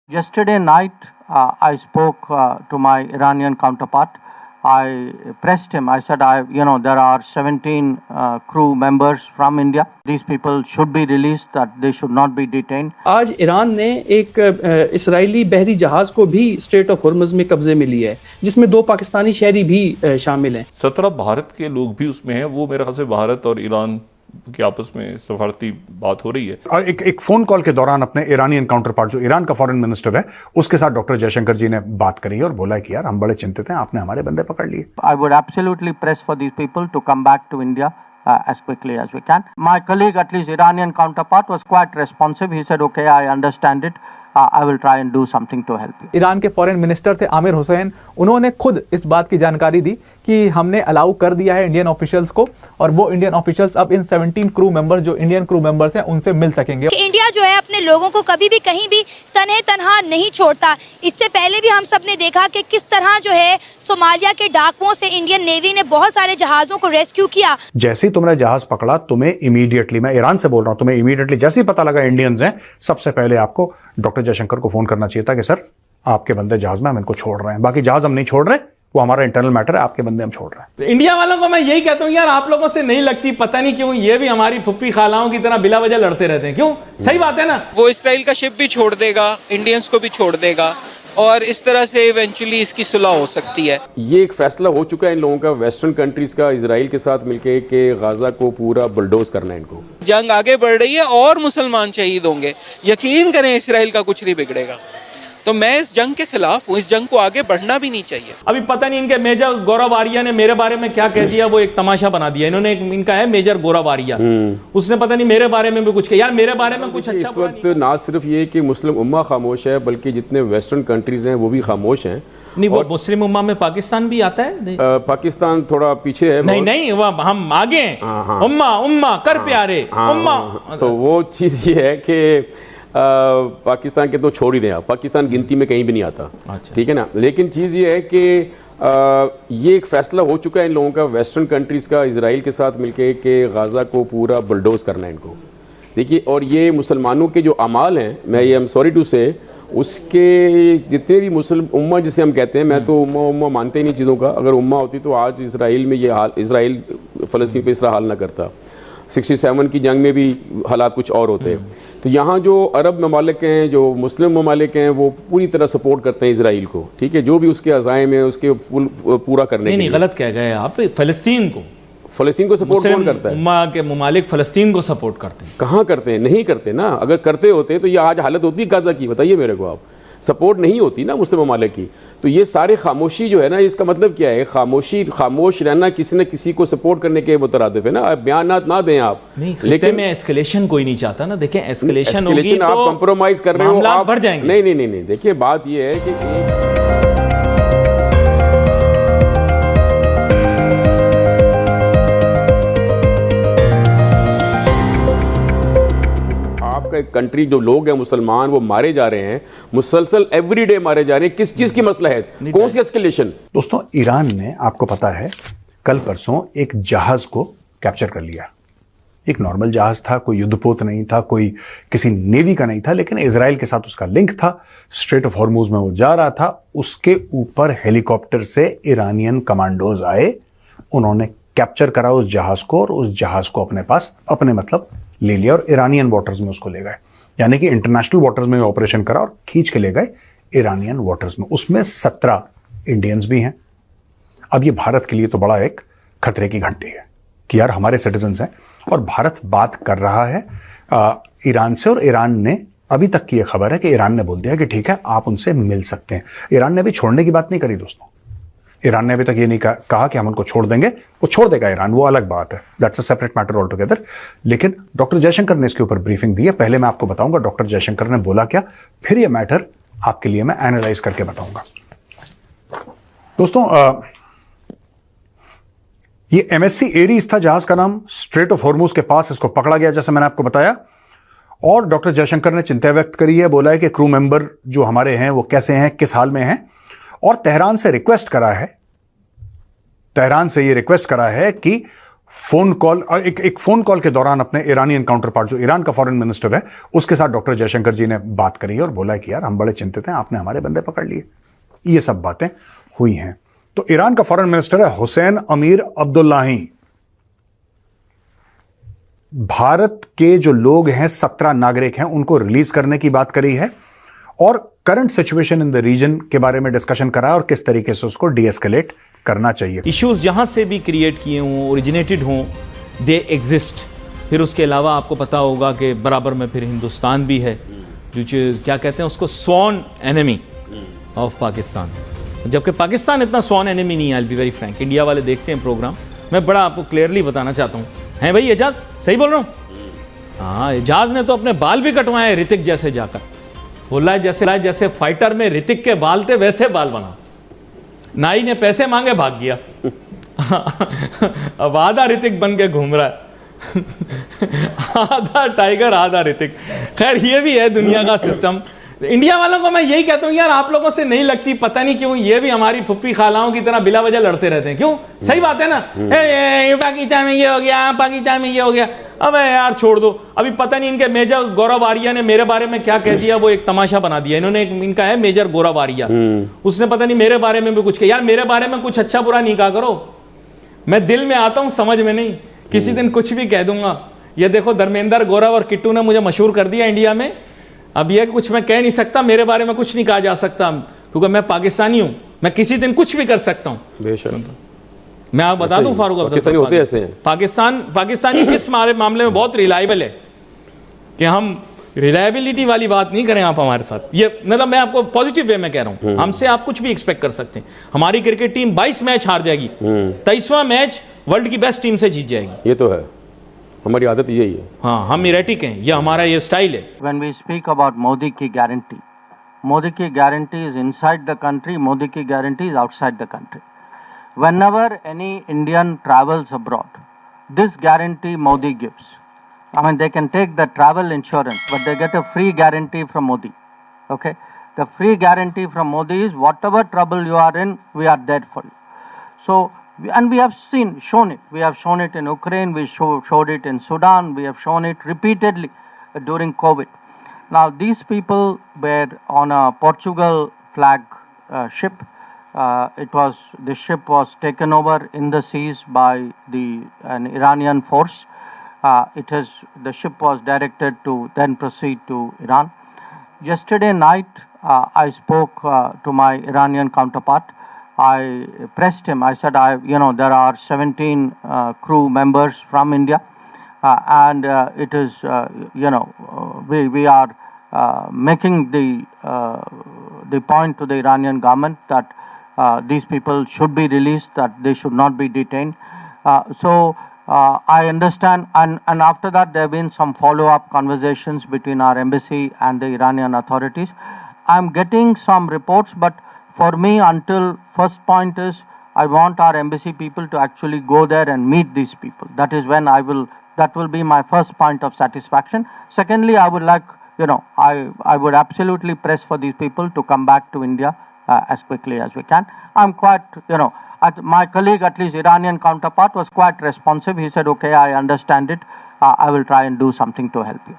Yesterday night, I spoke to my Iranian counterpart. I pressed him. I said, there are 17 crew members from India. These people should be released, that they should not be detained. आज Iran ने एक Israeli बहरी जहाज को भी straight of Hormuz में कब्जे में लिया है, जिसमें 2 पाकिस्तानी शहरी भी शामिल हैं। 17 भारत के लोग भी उसमें हैं। वो मेरे ख्याल से भारत और ईरान की आपस में सफारती बात हो रही है। और एक फोन कॉल के दौरान अपने ईरानियन काउंटरपार्ट जो ईरान का फॉरेन मिनिस्टर है उसके साथ डॉक्टर जयशंकर जी ने बात करी और बोला कि यार हम बड़े चिंतित हैं, आपने हमारे बंदे पकड़ लिए। I would absolutely press for these people to come back to India as quickly as we can. My colleague, at least Iranian counterpart, was quite responsive. He said, okay, I understand it. I will try and do something to help you. Iran के foreign minister थे आमिर हुसैन, उन्होंने खुद इस बात की जानकारी दी कि हमने अलाउ कर दिया है इंडियन ऑफिशियल्स को, और वो इंडियन ऑफिशियल्स अब इन 17 क्रू मेंबर्स जो इंडियन क्रू मेंबर्स हैं उनसे मिल सकेंगे। इंडिया जो है अपने लोगों को कभी भी कहीं भी तन्हे तन्हा नहीं छोड़ता। इससे पहले भी हम सब ने देखा कि किस तरह जो है सोमालिया के डाकुओं से इंडियन नेवी ने बहुत सारे जहाजों को रेस्क्यू किया। जैसे ही तुमने जहाज पकड़ा, तुम्हें इमीडिएटली, मैं ईरान से बोल रहा हूं, तुम्हें इमीडिएटली जैसे ही पता लगा इंडियंस हैं, सबसे पहले आपको डॉक्टर जयशंकर को फोन करना चाहिए था कि सर आपके बंदे जहाज में, हम इनको छोड़ रहे हैं। बाकी जहाज हम नहीं छोड़ रहे, वो हमारा इंटरनल मैटर है, आपके बंदे हम छोड़ रहे हैं। इंडिया वालों को मैं यही कहता हूँ, यार आप लोगों से नहीं लगती, पता नहीं क्यों ये भी हमारी फुप्पी खालाओं की तरह बिला वजह लड़ते रहते हैं। क्यों? सही बात है ना। वो इसराइल का शिप भी छोड़ देगा, इंडियंस को भी छोड़ देगा, और इस तरह से इवेंचुअली इसकी सुलह हो सकती है। ये एक फैसला हो चुका है इन लोगों का, वेस्टर्न कंट्रीज का, इजराइल के साथ मिलके कि गाजा को पूरा बुलडोज करना है इनको। जंग आगे बढ़ रही है और मुसलमान शहीद होंगे, यकीन करें इसराइल का कुछ नहीं बिगड़ेगा। तो मैं इस जंग के खिलाफ हूँ, इस जंग को आगे बढ़ना भी नहीं चाहिए। अभी पता नहीं इनके मेजर गौरव आर्या ने मेरे बारे में क्या कह दिया, वो एक तमाशा बना दिया इन्होंने। इनका है मेजर गौरव आर्या, उसने पता नहीं मेरे बारे में भी कुछ कहा। यार मेरे बारे में कुछ अच्छा इस वक्त ना सिर्फ ये कि मुस्लिम उम्मा खामोश है, बल्कि जितने वेस्टर्न कंट्रीज हैं वो भी खामोश हैं। नहीं, वो मुस्लिम उम्मा में पाकिस्तान भी आता है। पाकिस्तान थोड़ा पीछे है। नहीं, हम आगे हैं। उम्मा कर प्यारे उम्मा। तो वो चीज ये है कि पाकिस्तान के तो छोड़ ही दें आप, पाकिस्तान गिनती में कहीं भी नहीं आता। अच्छा। ठीक है ना। लेकिन चीज़ ये है कि ये एक फैसला हो चुका है इन लोगों का, वेस्टर्न कंट्रीज का, इजराइल के साथ मिलके कि गाजा को पूरा बुलडोज करना है इनको। देखिए, और ये मुसलमानों के जो अमाल हैं, मैं ये एम सॉरी टू से, उसके जितने भी मुस्लिम उम्मा जिसे हम कहते हैं, मैं तो उम्मा मानते ही नहीं चीज़ों का। अगर उम्मा होती तो आज इसराइल में ये हाल, इसराइल फ़लस्तीन पे इस तरह हाल ना करता। 67 की जंग में भी हालात कुछ और होते हैं। तो यहाँ जो अरब ममालिक हैं, जो मुस्लिम ममालिक हैं, वो पूरी तरह सपोर्ट करते हैं इसराइल को। ठीक है, जो भी उसके अज़ाइम है उसके पूरा करने के लिए। गलत कह गए आप। फ़लस्तीन को सपोर्ट कौन करता है? उम्मा के ममालिक फ़लस्तीन को सपोर्ट करते हैं। कहाँ करते हैं? नहीं करते ना। अगर करते होते तो ये आज हालत होती है गाजा की? बताइए मेरे को आप। सपोर्ट नहीं होती ना मुस्लिम ममालिक की। तो ये सारे खामोशी जो है ना, इसका मतलब क्या है? खामोश रहना किसी न किसी को सपोर्ट करने के मुतरादिफ है ना। बयानात ना दें आप। लेकिन में एस्केलेशन कोई नहीं चाहता ना। देखें, एस्केलेशन होगी तो आप कंप्रोमाइज कर रहे हो, आप बढ़ जाएंगे। नहीं। देखिए, बात ये है कि कंट्री जो लोग हैं मुसलमान, वो मारे जा रहे हैं मुसलसल, एवरीडे मारे जा रहे हैं। किस चीज की मसला है? कौन सी एस्केलेशन? दोस्तों, ईरान ने, आपको पता है, कल परसों एक जहाज को कैप्चर कर लिया। एक नॉर्मल जहाज था, कोई युद्धपोत नहीं था, कोई किसी नेवी का नहीं था, लेकिन इजराइल के साथ उसका लिंक था। स्ट्रेट ऑफ हॉर्मुज़ में वो जा रहा था। उसके ऊपर हेलीकॉप्टर से ईरानियन कमांडोज आए, उन्होंने कैप्चर करा उस जहाज को, और उस जहाज को अपने पास, अपने मतलब ले लिया, और ईरानियन वाटर्स में उसको ले गए। यानी कि इंटरनेशनल वाटर्स में ऑपरेशन करा और खींच के ले गए ईरानियन वाटर्स में। उसमें 17 इंडियंस भी हैं। अब ये भारत के लिए तो बड़ा एक खतरे की घंटी है कि यार हमारे सिटीजन्स हैं, और भारत बात कर रहा है ईरान से, और ईरान ने, अभी तक की यह खबर है कि ईरान ने बोल दिया कि ठीक है, आप उनसे मिल सकते हैं। ईरान ने अभी छोड़ने की बात नहीं करी दोस्तों। ईरान ने अभी तक ये नहीं कहा कि हम उनको छोड़ देंगे। वो छोड़ देगा ईरान, वो अलग बात है, that's a separate matter all together. लेकिन डॉक्टर जयशंकर ने इसके ऊपर ब्रीफिंग दी है। पहले मैं आपको बताऊंगा डॉक्टर जयशंकर ने बोला क्या, फिर ये मैटर आपके लिए मैं एनालाइज करके बताऊंगा। दोस्तों, ये MSC एरीज था जहाज का नाम, स्ट्रेट ऑफ हॉर्मुज़ के पास इसको पकड़ा गया, जैसे मैंने आपको बताया। और डॉक्टर जयशंकर ने चिंता व्यक्त करी है, बोला है कि क्रू मेंबर जो हमारे हैं वो कैसे हैं, किस हाल में हैं, और तेहरान से ये रिक्वेस्ट करा है कि फोन कॉल और एक फोन कॉल के दौरान अपने ईरानियन काउंटर पार्ट, जो ईरान का फॉरेन मिनिस्टर है, उसके साथ डॉक्टर जयशंकर जी ने बात करी और बोला कि यार हम बड़े चिंतित हैं, आपने हमारे बंदे पकड़ लिए। ये सब बातें हुई हैं। तो ईरान का फॉरेन मिनिस्टर है हुसैन अमीर अब्दुल्लाही। भारत के जो लोग हैं, 17 नागरिक हैं, उनको रिलीज करने की बात करी है और current situation in the region के बारे में डिस्कशन करा और किस तरीके से उसको डीएस्केलेट करना चाहिए। इश्यूज जहां से भी क्रिएट किए हों, ओरिजिनेटेड हों, दे एग्जिस्ट। फिर उसके अलावा आपको पता होगा कि बराबर में फिर हिंदुस्तान भी है, जो क्या कहते हैं उसको, स्वॉन एनिमी ऑफ पाकिस्तान। जबकि पाकिस्तान इतना स्वॉन एनिमी नहीं है। I will be very Frank, India वाले देखते हैं प्रोग्राम, मैं बड़ा आपको क्लियरली बताना चाहता हूँ। हैं भाई एजाज, सही बोल रहा हूँ? हाँ, एजाज ने तो अपने बाल भी कटवाए ऋतिक जैसे जाकर। बोला है जैसे फाइटर में ऋतिक के बाल थे वैसे बाल बना। नाई ने पैसे मांगे, भाग गया। अब आधा ऋतिक बन के घूम रहा है। आधा टाइगर आधा ऋतिक। खैर ये भी है दुनिया का सिस्टम। इंडिया वालों को मैं यही कहता हूँ यार, आप लोगों से नहीं लगती, पता नहीं क्यों ये भी हमारी फुप्पी खालाओं की तरह बिला वजह लड़ते रहते हैं। क्यों? सही बात है ना। पाकिस्तान में ये हो गया, पाकिस्तान में ये हो गया। अबे यार छोड़ दो। अभी पता नहीं इनके मेजर गौरव आर्या ने मेरे बारे में क्या कह दिया, वो एक तमाशा बना दिया इन्होंने। इनका है मेजर गौरव आर्या, उसने पता नहीं मेरे बारे में भी कुछ कहा। यार मेरे बारे में कुछ अच्छा बुरा नहीं कहा करो, मैं दिल में आता हूँ, समझ में नहीं। किसी दिन कुछ भी कह दूंगा। ये देखो धर्मेंद्र, गौरव और किट्टू ने मुझे मशहूर कर दिया इंडिया में। अब यह कुछ मैं कह नहीं सकता, मेरे बारे में कुछ नहीं कहा जा सकता, क्योंकि मैं पाकिस्तानी हूं। मैं किसी दिन कुछ भी कर सकता हूं। बेशक। मैं आप बता दूं फारूक अफजल, पाकिस्तानी इस मामले में बहुत रिलायबल है कि हम रिलायबिलिटी वाली बात नहीं करें आप हमारे साथ। ये मतलब मैं आपको पॉजिटिव वे में कह रहा हूं। हमसे आप कुछ भी एक्सपेक्ट कर सकते हैं। हमारी क्रिकेट टीम 22 मैच हार जाएगी, 23वां मैच वर्ल्ड की बेस्ट टीम से जीत जाएगी। ये तो है, हमारी आदत यही है। हाँ, हम इरेटिक हैं, ये हमारा ये स्टाइल है। When we speak about Modi ki guarantee is inside the country, Modi ki guarantee is outside the country. Whenever any Indian travels abroad, this guarantee Modi gives. I mean, they can take the travel insurance, but they get a free guarantee from Modi. Okay? The free guarantee from Modi is whatever trouble you are in, we are there for you. So, and we have shown it. We have shown it in Ukraine, we showed it in Sudan, we have shown it repeatedly during COVID. Now, these people were on a Portugal flag ship. The ship was taken over in the seas by an Iranian force. The ship was directed to then proceed to Iran. Yesterday night, I spoke to my Iranian counterpart. I pressed him. I said, there are 17 crew members from India, and it is, we are making the point to the Iranian government that these people should be released, that they should not be detained. I understand, and after that there have been some follow-up conversations between our embassy and the Iranian authorities. I'm getting some reports, but for me, until first point is, I want our embassy people to actually go there and meet these people. That is when that will be my first point of satisfaction. Secondly, I would like, I would absolutely press for these people to come back to India as quickly as we can. I'm quite, my colleague, at least Iranian counterpart, was quite responsive. He said, okay, I understand it. I will try and do something to help you.